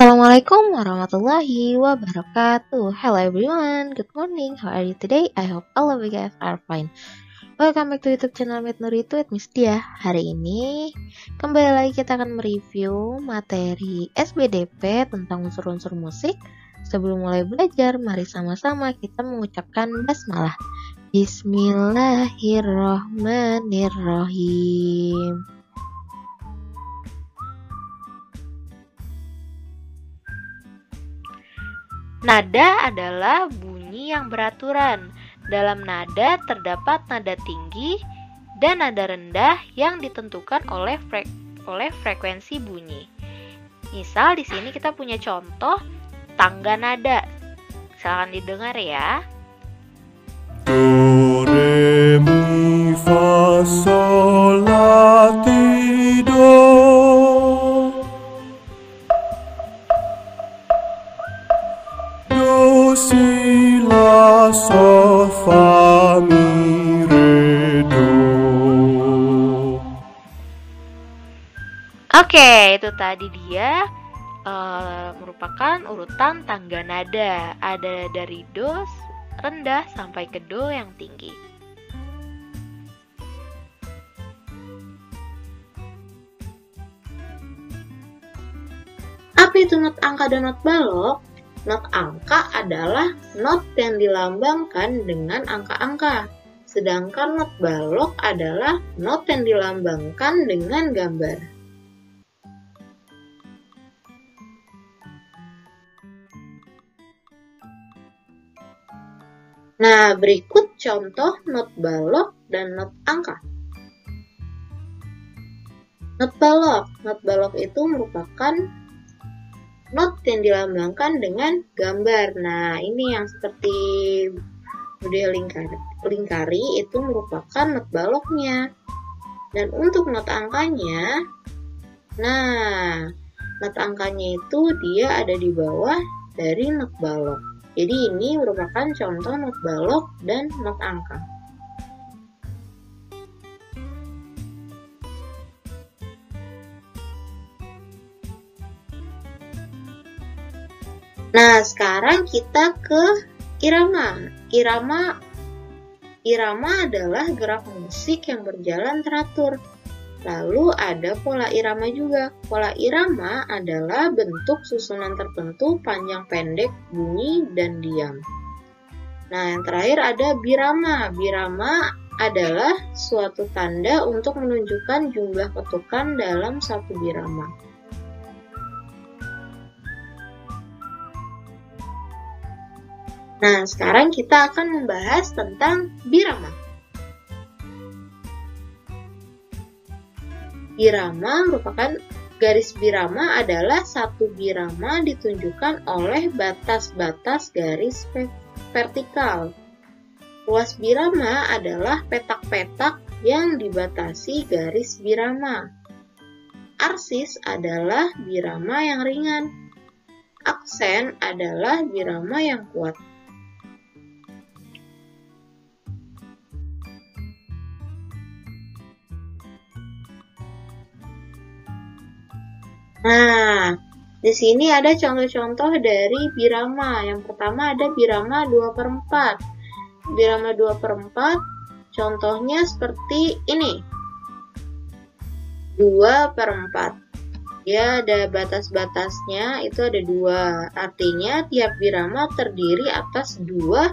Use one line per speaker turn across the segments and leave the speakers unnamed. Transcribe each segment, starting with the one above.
Assalamualaikum warahmatullahi wabarakatuh. Hello everyone, good morning. How are you today? I hope all of you guys are fine. Welcome back to YouTube channel Mit Nurito at Miss Dia. Hari ini kembali lagi kita akan mereview materi SBDP tentang unsur-unsur musik. Sebelum mulai belajar, mari sama-sama kita mengucapkan basmalah. Bismillahirrohmanirrohim. Nada adalah bunyi yang beraturan. Dalam nada terdapat nada tinggi dan nada rendah yang ditentukan oleh frekuensi bunyi. Misal di sini kita punya contoh tangga nada. Silakan didengar ya.
Do, re, mi, fa, sol, la, ti, do. Do, si, la, sol, fa, mi, re, do.
Oke, itu tadi dia merupakan urutan tangga nada. Ada dari do rendah sampai ke do yang tinggi. Apa itu not angka dan not balok? Not angka adalah not yang dilambangkan dengan angka-angka. Sedangkan not balok adalah not yang dilambangkan dengan gambar. Nah, berikut contoh not balok dan not angka. Not balok itu merupakan not yang dilambangkan dengan gambar. Nah, ini yang seperti model lingkari itu merupakan not baloknya. Dan untuk not angkanya, nah, not angkanya itu dia ada di bawah dari not balok. Jadi ini merupakan contoh not balok dan not angka. Nah, sekarang kita ke irama. Irama adalah gerak musik yang berjalan teratur. Lalu ada pola irama juga. Pola irama adalah bentuk susunan tertentu panjang pendek, bunyi, dan diam. Nah, yang terakhir ada birama. Birama adalah suatu tanda untuk menunjukkan jumlah ketukan dalam satu birama. Nah, sekarang kita akan membahas tentang birama. Birama merupakan garis birama adalah satu birama ditunjukkan oleh batas-batas garis vertikal. Ruas birama adalah petak-petak yang dibatasi garis birama. Arsis adalah birama yang ringan. Aksen adalah birama yang kuat. Nah, di sini ada contoh-contoh dari birama. Yang pertama ada birama 2/4. Birama 2/4 contohnya seperti ini. 2/4. Ya, ada batas-batasnya, itu ada 2. Artinya tiap birama terdiri atas 2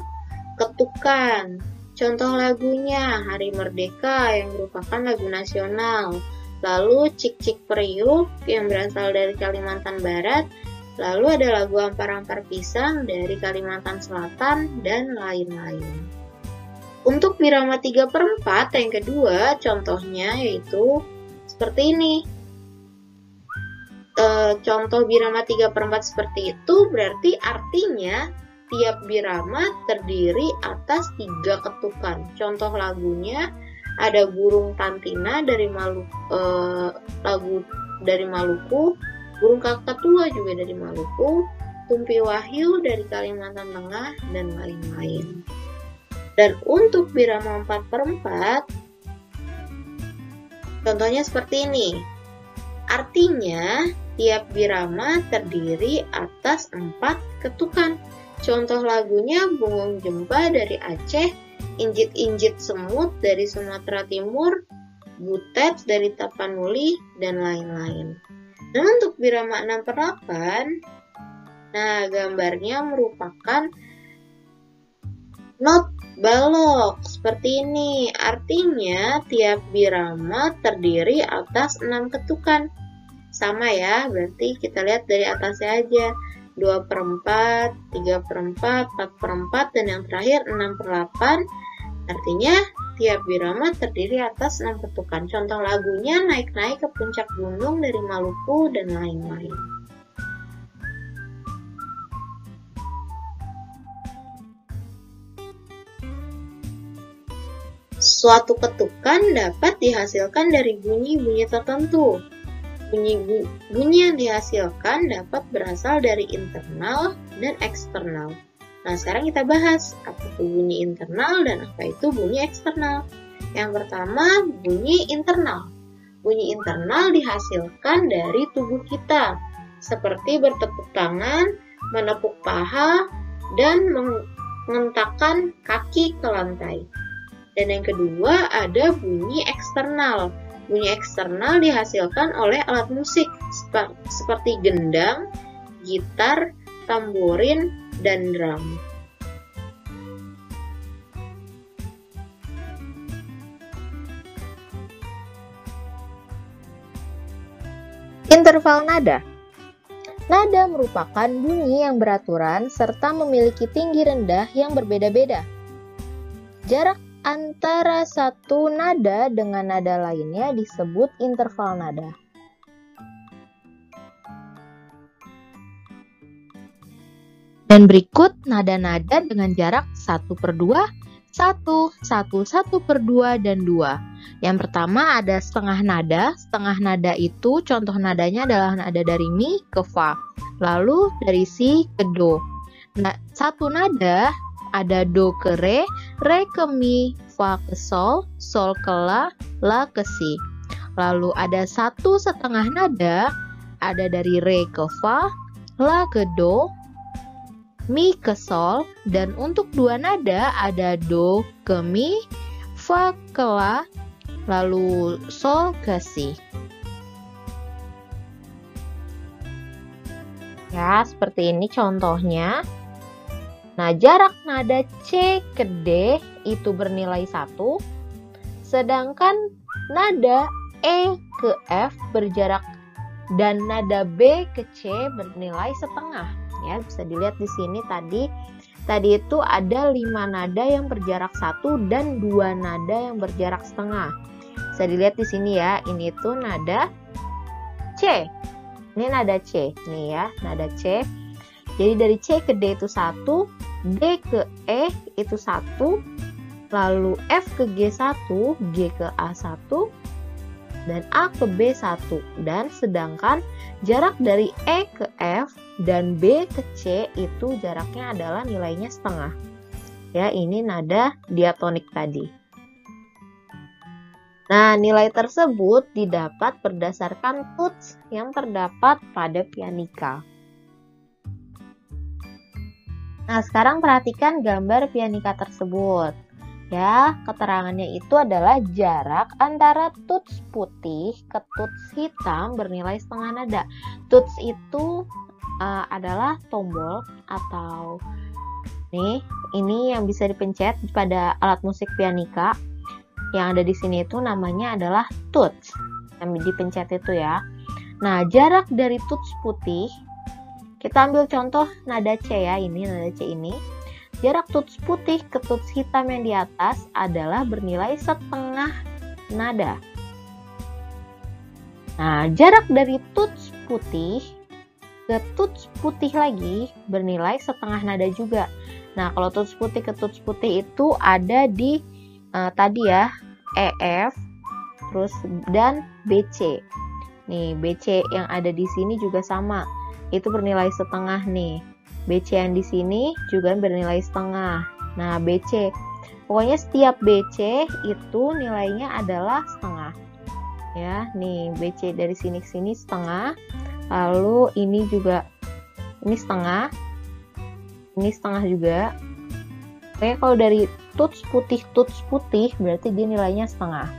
ketukan. Contoh lagunya Hari Merdeka yang merupakan lagu nasional. Lalu Cik Cik Periuk yang berasal dari Kalimantan Barat. Lalu ada lagu Ampar-Ampar Pisang dari Kalimantan Selatan dan lain-lain. Untuk birama 3/4 yang kedua contohnya yaitu seperti ini. Contoh birama 3/4 seperti itu berarti artinya tiap birama terdiri atas 3 ketukan. Contoh lagunya ada Burung Tantina dari lagu dari Maluku, Burung Kakatua juga dari Maluku, Tumpi Wahyu dari Kalimantan Tengah, dan lain-lain. Dan untuk birama 4/4, contohnya seperti ini. Artinya, tiap birama terdiri atas 4 ketukan. Contoh lagunya Bungung Jempa dari Aceh, Injit-Injit Semut dari Sumatera Timur, Butet dari Tapanuli, dan lain-lain. Nah, untuk birama 6/8, nah gambarnya merupakan not balok seperti ini. Artinya tiap birama terdiri atas 6 ketukan. Sama ya, berarti kita lihat dari atasnya aja. 2/4, 3/4, 4/4, dan yang terakhir 6/8. Artinya tiap birama terdiri atas 6 ketukan. Contoh lagunya Naik-naik ke puncak gunung dari Maluku, dan lain-lain. Suatu ketukan dapat dihasilkan dari bunyi-bunyi tertentu. Bunyi yang dihasilkan dapat berasal dari internal dan eksternal. Nah, sekarang kita bahas apa itu bunyi internal dan apa itu bunyi eksternal. Yang pertama, bunyi internal. Bunyi internal dihasilkan dari tubuh kita, seperti bertepuk tangan, menepuk paha, dan mengentakkan kaki ke lantai. Dan yang kedua, ada bunyi eksternal. Bunyi eksternal dihasilkan oleh alat musik seperti gendang, gitar, tamborin, dan drum.
Interval nada. Nada merupakan bunyi yang beraturan serta memiliki tinggi rendah yang berbeda-beda. Jarak antara satu nada dengan nada lainnya disebut interval nada. Dan berikut nada-nada dengan jarak 1/2, 1, 1, 1/2, dan 2. Yang pertama ada setengah nada. Setengah nada itu contoh nadanya adalah nada dari Mi ke Fa, lalu dari Si ke Do. Nah, satu nada ada Do ke Re ke Mi, Fa ke Sol ke La ke Si. Lalu ada 1/2 nada, ada dari Re ke Fa, La ke Do, Mi ke Sol, dan untuk 2 nada ada Do ke Mi, Fa ke La, lalu Sol ke Si. Ya, seperti ini contohnya. Nah, jarak nada C ke D itu bernilai 1, sedangkan nada E ke F berjarak dan nada B ke C bernilai setengah. Ya, bisa dilihat di sini tadi itu ada 5 nada yang berjarak 1 dan 2 nada yang berjarak setengah. Bisa dilihat di sini ya, ini tuh nada C. Ini nada C, nih ya, nada C. Jadi dari C ke D itu 1, D ke E itu 1, lalu F ke G 1, G ke A 1, dan A ke B 1. Dan sedangkan jarak dari E ke F dan B ke C itu jaraknya adalah nilainya setengah. Ya, ini nada diatonik tadi. Nah, nilai tersebut didapat berdasarkan tuts yang terdapat pada pianika. Nah, sekarang perhatikan gambar pianika tersebut. Ya, keterangannya itu adalah jarak antara tuts putih ke tuts hitam bernilai setengah nada. Tuts itu adalah tombol atau ini yang bisa dipencet pada alat musik pianika. Yang ada di sini itu namanya adalah tuts. Yang dipencet itu ya. Nah, jarak dari tuts putih, kita ambil contoh nada C ya, ini nada C ini. Jarak tuts putih ke tuts hitam yang di atas adalah bernilai setengah nada. Nah, jarak dari tuts putih ke tuts putih lagi bernilai setengah nada juga. Nah, kalau tuts putih ke tuts putih itu ada di tadi ya, EF, terus dan BC. Nih, BC yang ada di sini juga sama. Itu bernilai setengah nih. BC yang di sini juga bernilai setengah. Nah, BC. Pokoknya setiap BC itu nilainya adalah setengah. Ya, nih BC dari sini ke sini setengah. Lalu ini juga, ini setengah juga. Oke, kalau dari tuts putih berarti dia nilainya setengah.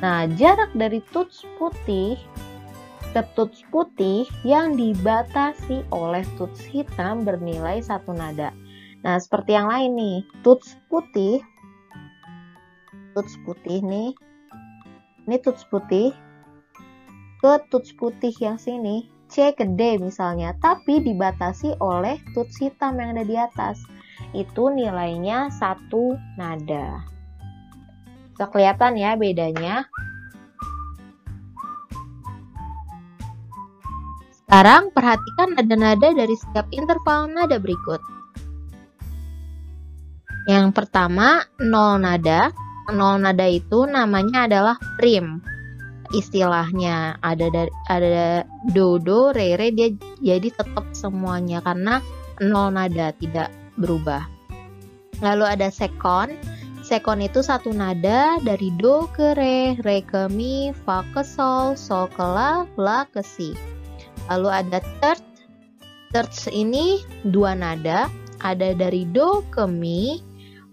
Nah, jarak dari tuts putih ke tuts putih yang dibatasi oleh tuts hitam bernilai 1 nada. Nah, seperti yang lain nih, tuts putih nih, ini tuts putih ke tuts putih yang sini, C ke D misalnya, tapi dibatasi oleh tuts hitam yang ada di atas. Itu nilainya 1 nada. Bisa kelihatan ya bedanya. Sekarang perhatikan nada-nada dari setiap interval nada berikut. Yang pertama, 0 nada. 0 nada itu namanya adalah prim. Istilahnya ada do, re, dia jadi tetap semuanya karena 0 nada, tidak berubah. Lalu ada second. Second itu 1 nada dari do ke re ke mi, fa ke sol ke la ke si. Lalu ada third. Third ini 2 nada, ada dari do ke mi,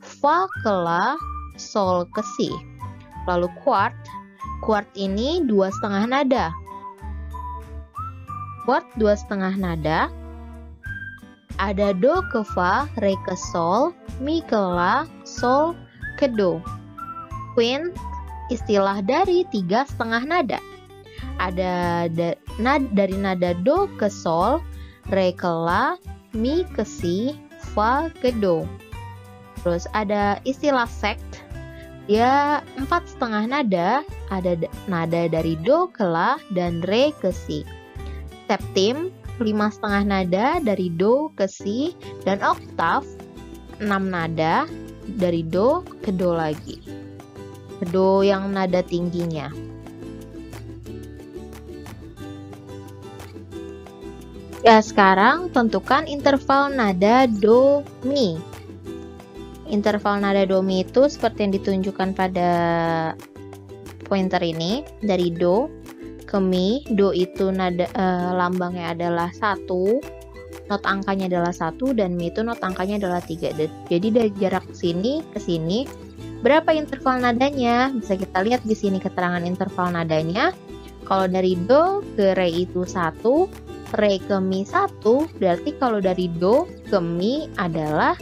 fa ke la, sol ke si. Lalu quart. Quart ini 2,5 nada. Quart 2,5 nada, ada do ke fa, re ke sol, mi ke la, sol ke do. Quint istilah dari 3,5 nada. Ada dari nada do ke sol, re ke la, mi ke si, fa ke do. Terus ada istilah sect, dia 4,5 nada, ada nada dari do ke la dan re ke si. Septim 5,5 nada dari do ke si, dan oktav 6 nada dari do ke do lagi. Ke do yang nada tingginya. Ya, sekarang tentukan interval nada do mi. Interval nada do mi itu seperti yang ditunjukkan pada pointer ini, dari do ke mi. Do itu nada lambangnya adalah 1, not angkanya adalah 1, dan mi itu not angkanya adalah 3. Jadi dari jarak sini ke sini berapa interval nadanya? Bisa kita lihat di sini keterangan interval nadanya. Kalau dari do ke re itu 1, re ke mi 1, berarti kalau dari do ke mi adalah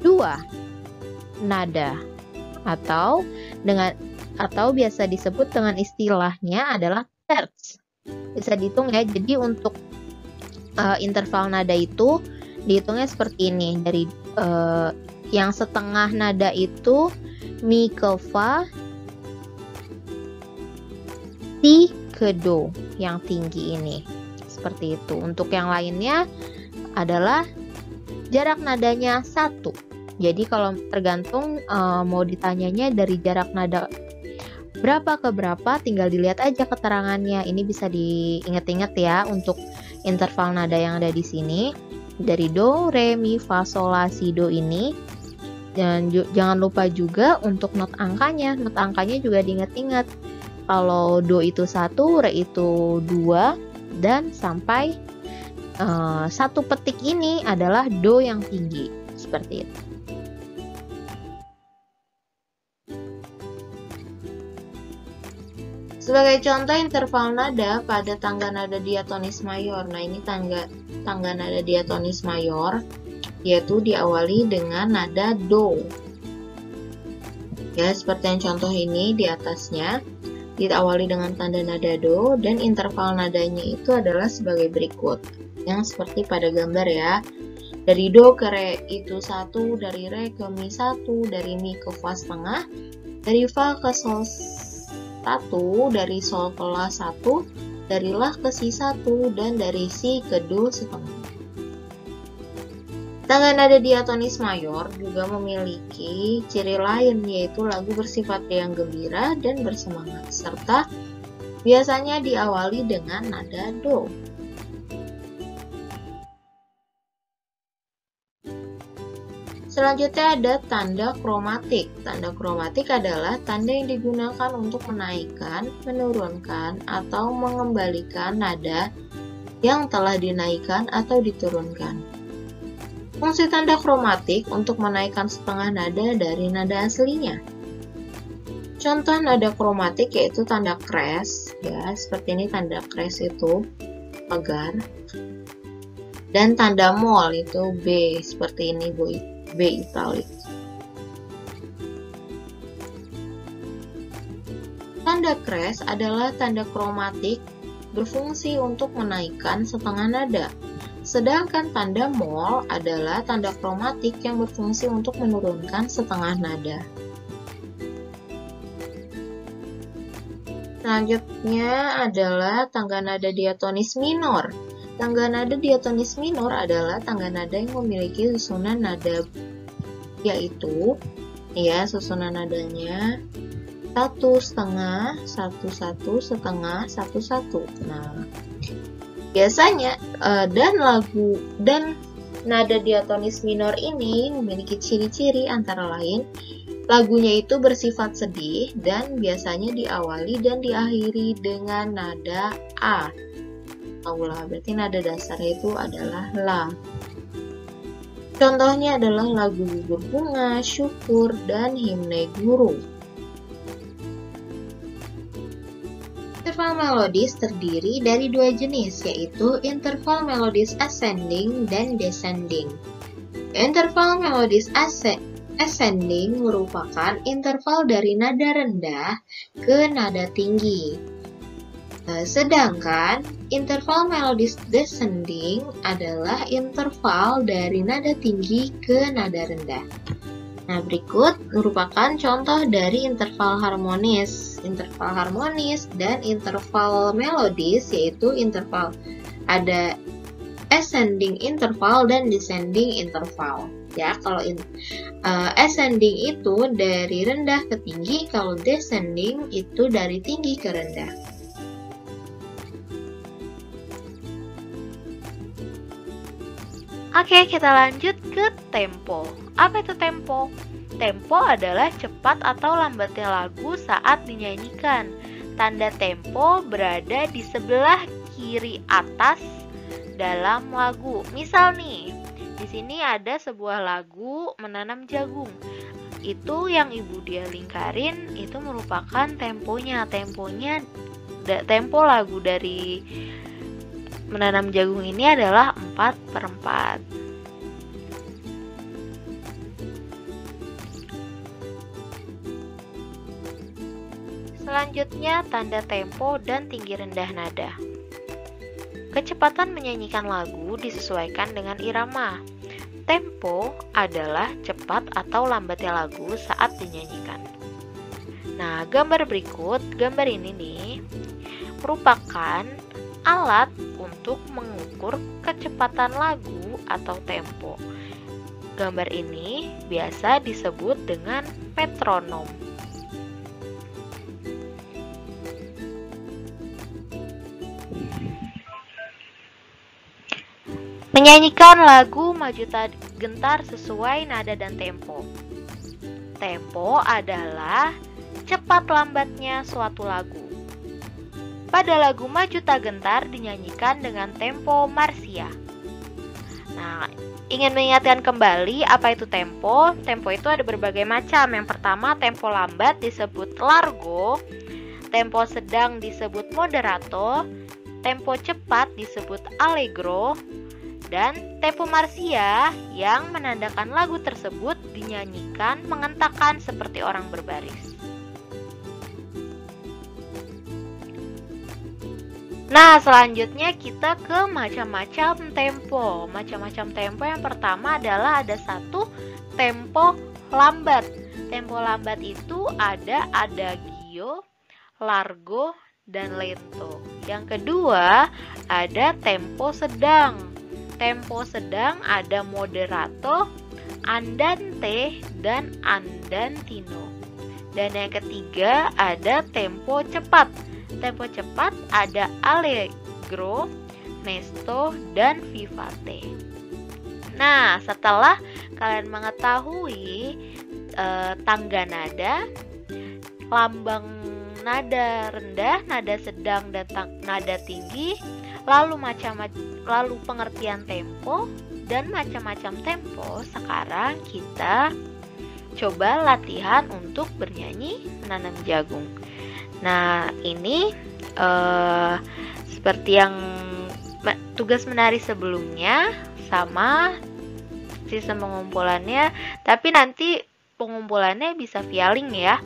2 nada, atau biasa disebut dengan istilahnya adalah terts. Bisa dihitung ya. Jadi untuk interval nada itu dihitungnya seperti ini. Dari yang setengah nada itu mi ke fa, si ke do yang tinggi ini. Seperti itu. Untuk yang lainnya adalah jarak nadanya 1. Jadi kalau tergantung mau ditanyanya dari jarak nada berapa ke berapa, tinggal dilihat aja keterangannya. Ini bisa diingat-ingat ya untuk interval nada yang ada di sini. Dari do, re, mi, fa, sol, la, si, do ini. Dan jangan lupa juga untuk not angkanya. Not angkanya juga diingat-ingat. Kalau do itu 1, re itu 2, dan sampai 1 petik ini adalah do yang tinggi. Seperti itu.
Sebagai contoh interval nada pada tangga nada diatonis mayor. Nah, ini tangga nada diatonis mayor, yaitu diawali dengan nada do. Ya, seperti yang contoh ini di atasnya, diawali dengan tanda nada do, dan interval nadanya itu adalah sebagai berikut. Yang seperti pada gambar ya. Dari do ke re itu 1, dari re ke mi 1, dari mi ke fa setengah, dari fa ke sol 1, dari sol ke la 1, dari la ke si 1, dan dari si ke do setengah. Tangga nada diatonis mayor juga memiliki ciri lain, yaitu lagu bersifat riang gembira dan bersemangat, serta biasanya diawali dengan nada do. Selanjutnya ada tanda kromatik. Tanda kromatik adalah tanda yang digunakan untuk menaikkan, menurunkan, atau mengembalikan nada yang telah dinaikkan atau diturunkan. Fungsi tanda kromatik untuk menaikkan setengah nada dari nada aslinya. Contoh nada kromatik yaitu tanda crash, ya, seperti ini tanda crash itu agar, dan tanda mol itu B, seperti ini B italic. Tanda crash adalah tanda kromatik berfungsi untuk menaikkan setengah nada. Sedangkan tanda mol adalah tanda kromatik yang berfungsi untuk menurunkan setengah nada. Selanjutnya adalah tangga nada diatonis minor. Tangga nada diatonis minor adalah tangga nada yang memiliki susunan nada, yaitu susunan nadanya 1/2, 1/1, setengah, 1/1. Nah, biasanya dan nada diatonis minor ini memiliki ciri-ciri antara lain lagunya itu bersifat sedih dan biasanya diawali dan diakhiri dengan nada A. Aula, berarti nada dasarnya itu adalah La. Contohnya adalah lagu Gugur Bunga, Syukur, dan Himne Guru. Interval melodis terdiri dari dua jenis, yaitu interval melodis ascending dan descending. Interval melodis ascending merupakan interval dari nada rendah ke nada tinggi. Sedangkan interval melodis descending adalah interval dari nada tinggi ke nada rendah. Nah, berikut merupakan contoh dari interval harmonis. Interval harmonis dan interval melodis yaitu interval ada ascending interval dan descending interval. Ya, kalau ascending itu dari rendah ke tinggi, kalau descending itu dari tinggi ke rendah.
Oke, kita lanjut ke tempo. Apa itu tempo? Tempo adalah cepat atau lambatnya lagu saat dinyanyikan. Tanda tempo berada di sebelah kiri atas dalam lagu. Misal nih, di sini ada sebuah lagu menanam jagung. Itu yang Ibu Dia lingkarin itu merupakan temponya. Tempo lagu dari menanam jagung ini adalah 4/4. Selanjutnya, tanda tempo dan tinggi rendah nada. Kecepatan menyanyikan lagu disesuaikan dengan irama. Tempo adalah cepat atau lambatnya lagu saat dinyanyikan. Nah, gambar berikut, gambar ini nih, merupakan alat untuk mengukur kecepatan lagu atau tempo. Gambar ini biasa disebut dengan metronom. Menyanyikan lagu maju gentar sesuai nada dan tempo. Tempo adalah cepat lambatnya suatu lagu. Pada lagu Maju Tak Gentar dinyanyikan dengan tempo marsia. Nah, ingin mengingatkan kembali apa itu tempo? Tempo itu ada berbagai macam. Yang pertama, tempo lambat disebut largo, tempo sedang disebut moderato, tempo cepat disebut allegro, dan tempo marsia yang menandakan lagu tersebut dinyanyikan mengentakkan seperti orang berbaris. Nah, selanjutnya kita ke macam-macam tempo. Macam-macam tempo yang pertama adalah ada satu tempo lambat. Tempo lambat itu ada adagio, largo, dan lento. Yang kedua ada tempo sedang. Tempo sedang ada moderato, andante, dan andantino. Dan yang ketiga ada tempo cepat. Tempo cepat ada allegro, mesto, dan vivace. Nah, setelah kalian mengetahui tangga nada, lambang nada rendah, nada sedang, dan nada tinggi, lalu pengertian tempo dan macam-macam tempo. Sekarang kita coba latihan untuk bernyanyi menanam jagung. Nah, ini seperti yang tugas menari sebelumnya, sama sistem pengumpulannya, tapi nanti pengumpulannya bisa via link ya,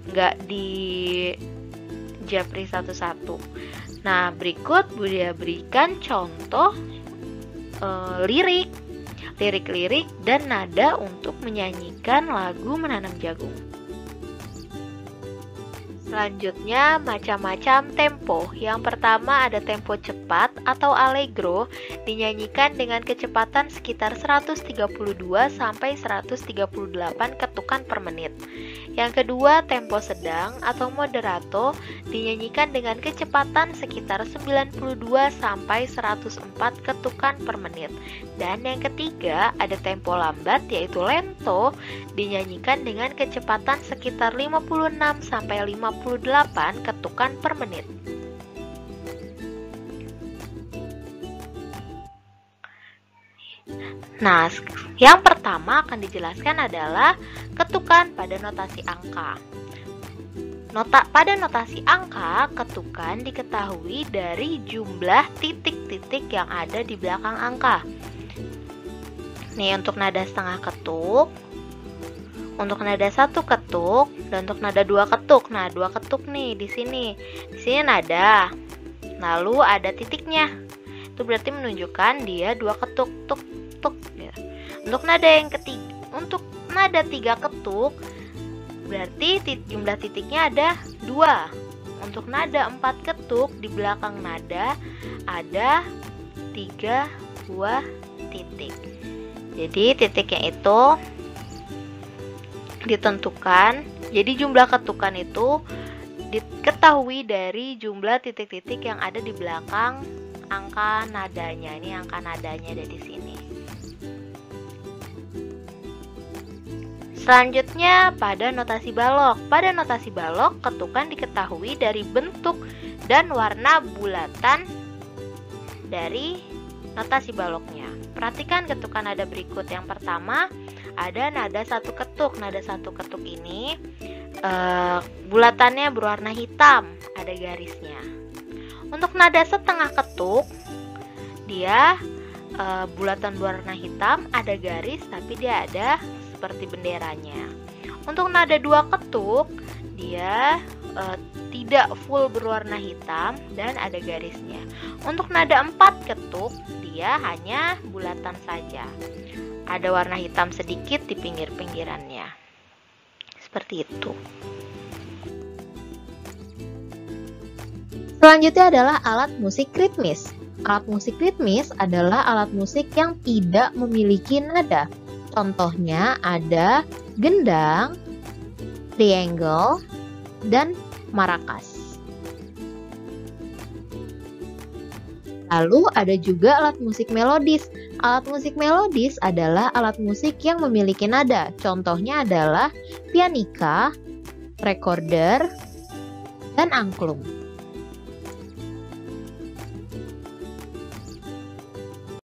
nggak di japri satu-satu. Nah, berikut Budia berikan contoh lirik dan nada untuk menyanyikan lagu menanam jagung. Selanjutnya, macam-macam tempo. Yang pertama ada tempo cepat atau allegro, dinyanyikan dengan kecepatan sekitar 132 sampai 138 ketukan per menit. Yang kedua, tempo sedang atau moderato, dinyanyikan dengan kecepatan sekitar 92 sampai 104 ketukan per menit. Dan yang ketiga, ada tempo lambat yaitu lento, dinyanyikan dengan kecepatan sekitar 56 sampai 58 ketukan per menit. Nah, yang pertama akan dijelaskan adalah ketukan pada notasi angka. Pada notasi angka, ketukan diketahui dari jumlah titik-titik yang ada di belakang angka. Nih, untuk nada setengah ketuk, untuk nada satu ketuk, dan untuk nada dua ketuk. Nah, dua ketuk nih di sini. Di sini nada. Lalu ada titiknya. Itu berarti menunjukkan dia dua ketuk, tuk, tuk. Ya. Untuk nada yang ketiga, untuk nada tiga ketuk, berarti jumlah titiknya ada 2. Untuk nada 4 ketuk, di belakang nada ada 3 buah titik. Jadi titiknya itu ditentukan. Jadi jumlah ketukan itu diketahui dari jumlah titik-titik yang ada di belakang angka nadanya. Ini angka nadanya ada di sini. Selanjutnya, pada notasi balok. Pada notasi balok, ketukan diketahui dari bentuk dan warna bulatan dari notasi baloknya. Perhatikan ketukan nada berikut. Yang pertama, ada nada satu ketuk. Nada satu ketuk ini bulatannya berwarna hitam, ada garisnya. Untuk nada setengah ketuk, dia bulatan berwarna hitam, ada garis, tapi dia ada seperti benderanya. Untuk nada dua ketuk, dia tidak full berwarna hitam dan ada garisnya. Untuk nada 4 ketuk, dia hanya bulatan saja. Ada warna hitam sedikit di pinggir-pinggirannya. Seperti itu. Selanjutnya adalah alat musik ritmis. Alat musik ritmis adalah alat musik yang tidak memiliki nada. Contohnya ada gendang, triangle, dan maracas. Lalu ada juga alat musik melodis. Alat musik melodis adalah alat musik yang memiliki nada. Contohnya adalah pianika, recorder, dan angklung.